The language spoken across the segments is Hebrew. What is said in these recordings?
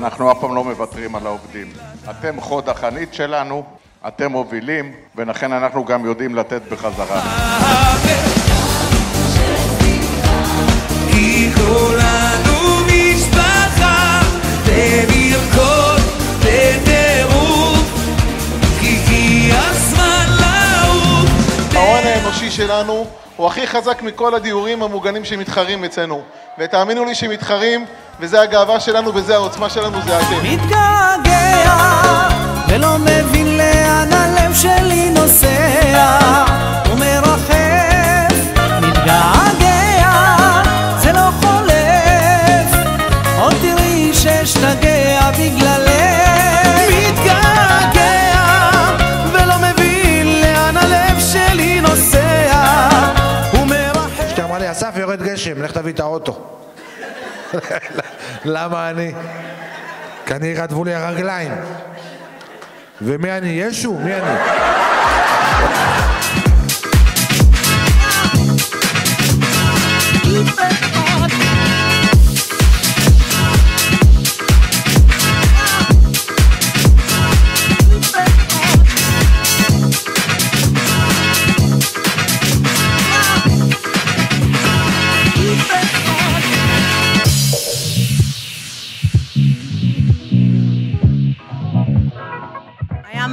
אנחנו אף פעם לא מוותרים על העובדים. אתם חוד החנית שלנו, אתם מובילים, ולכן אנחנו גם יודעים לתת בחזרה. כי כולנו משפחה, במרקוד, בטירוף, כי הגיע הזמן לעוף. ההון האנושי שלנו הוא הכי חזק מכל הדיורים המוגנים שמתחרים אצלנו. ותאמינו לי שמתחרים, וזה הגאווה שלנו וזה העוצמה שלנו, זה אתם. מתגעגע ולא מבין לאן הלב שלי נוסע, ומרחף, מתגעגע, זה לא חולף, עוד תראי ששתגע בגללך. מתגעגע ולא מבין לאן הלב שלי נוסע, ומרחף. אשתי אמרה לי, אסף יורד גשם, לך תביא את האוטו. למה אני? כנראה רדבו לי הרגליים. ומי אני? ישו? מי אני?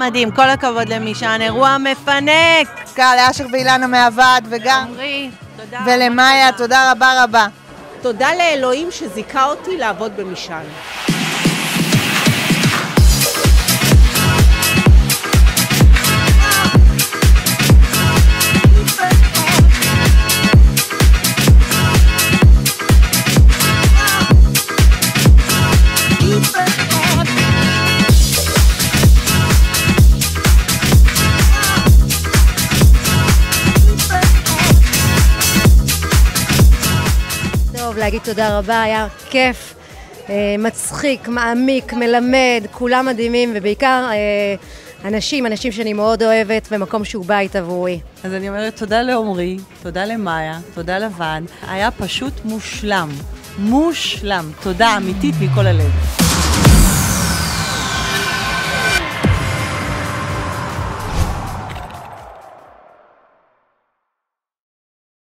מדהים, כל הכבוד למישן, אירוע מפנק. לאשר ואילנה מהוועד וגם עמרי, תודה. ולמאיה, תודה רבה רבה. תודה לאלוהים שזיכה אותי לעבוד במישן. להגיד תודה רבה, היה כיף, מצחיק, מעמיק, מלמד, כולם מדהימים, ובעיקר אנשים שאני מאוד אוהבת, ומקום שהוא בית עבורי. אז אני אומרת תודה לעמרי, תודה למאיה, תודה לבן, היה פשוט מושלם, מושלם, תודה אמיתית מכל הלב.